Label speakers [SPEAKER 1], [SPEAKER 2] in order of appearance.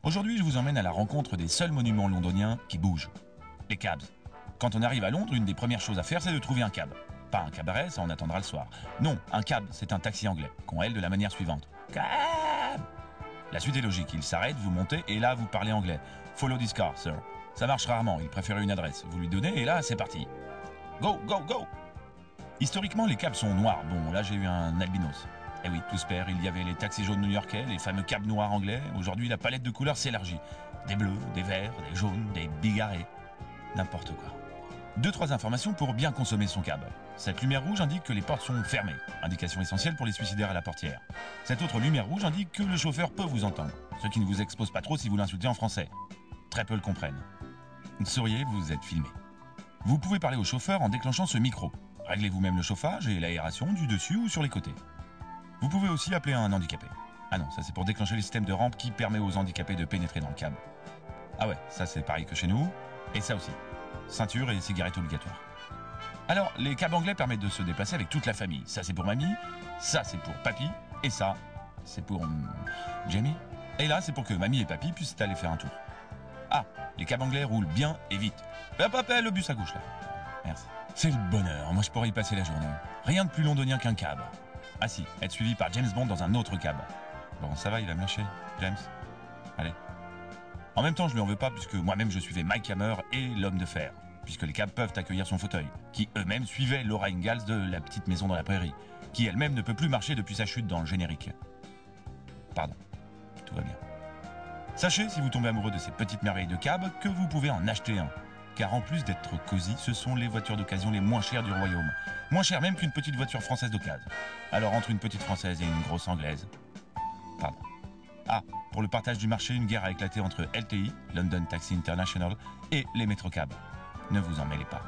[SPEAKER 1] Aujourd'hui, je vous emmène à la rencontre des seuls monuments londoniens qui bougent. Les cabs. Quand on arrive à Londres, une des premières choses à faire, c'est de trouver un cab. Pas un cabaret, ça on attendra le soir. Non, un cab, c'est un taxi anglais, qu'on aile de la manière suivante. Cab. La suite est logique, il s'arrête, vous montez, et là vous parlez anglais. Follow this car, sir. Ça marche rarement, il préfère une adresse. Vous lui donnez, et là, c'est parti. Go, go, go. Historiquement, les cabs sont noirs. Bon, là j'ai eu un albinos. Eh oui, tout se perd, il y avait les taxis jaunes new-yorkais, les fameux cabs noirs anglais. Aujourd'hui, la palette de couleurs s'élargit. Des bleus, des verts, des jaunes, des bigarrés. N'importe quoi. 2-3 informations pour bien consommer son cab. Cette lumière rouge indique que les portes sont fermées, indication essentielle pour les suicidaires à la portière. Cette autre lumière rouge indique que le chauffeur peut vous entendre, ce qui ne vous expose pas trop si vous l'insultez en français. Très peu le comprennent. Souriez, vous êtes filmé. Vous pouvez parler au chauffeur en déclenchant ce micro. Réglez vous-même le chauffage et l'aération du dessus ou sur les côtés. Vous pouvez aussi appeler un handicapé. Ah non, ça c'est pour déclencher le système de rampe qui permet aux handicapés de pénétrer dans le cab. Ah ouais, ça c'est pareil que chez nous, et ça aussi. Ceinture et cigarette obligatoire. Alors, les cabs anglais permettent de se déplacer avec toute la famille. Ça c'est pour mamie, ça c'est pour papy, et ça, c'est pour Jamie. Et là, c'est pour que mamie et papy puissent aller faire un tour. Ah, les cabs anglais roulent bien et vite. Hop, hop, le bus à gauche là. Merci. C'est le bonheur, moi je pourrais y passer la journée. Rien de plus londonien qu'un cab. Ah si, être suivi par James Bond dans un autre cab. Bon, ça va, il va me lâcher, James. Allez. En même temps, je lui en veux pas puisque moi-même je suivais Mike Hammer et l'homme de fer. Puisque les cabs peuvent accueillir son fauteuil. Qui eux-mêmes suivaient Laura Ingalls de La Petite Maison dans la Prairie. Qui elle-même ne peut plus marcher depuis sa chute dans le générique. Pardon. Tout va bien. Sachez, si vous tombez amoureux de ces petites merveilles de cab, que vous pouvez en acheter un. Car en plus d'être cosy, ce sont les voitures d'occasion les moins chères du royaume. Moins chères même qu'une petite voiture française d'occasion. Alors entre une petite française et une grosse anglaise. Pardon. Ah, pour le partage du marché, une guerre a éclaté entre LTI, London Taxi International, et les métrocabs. Ne vous en mêlez pas.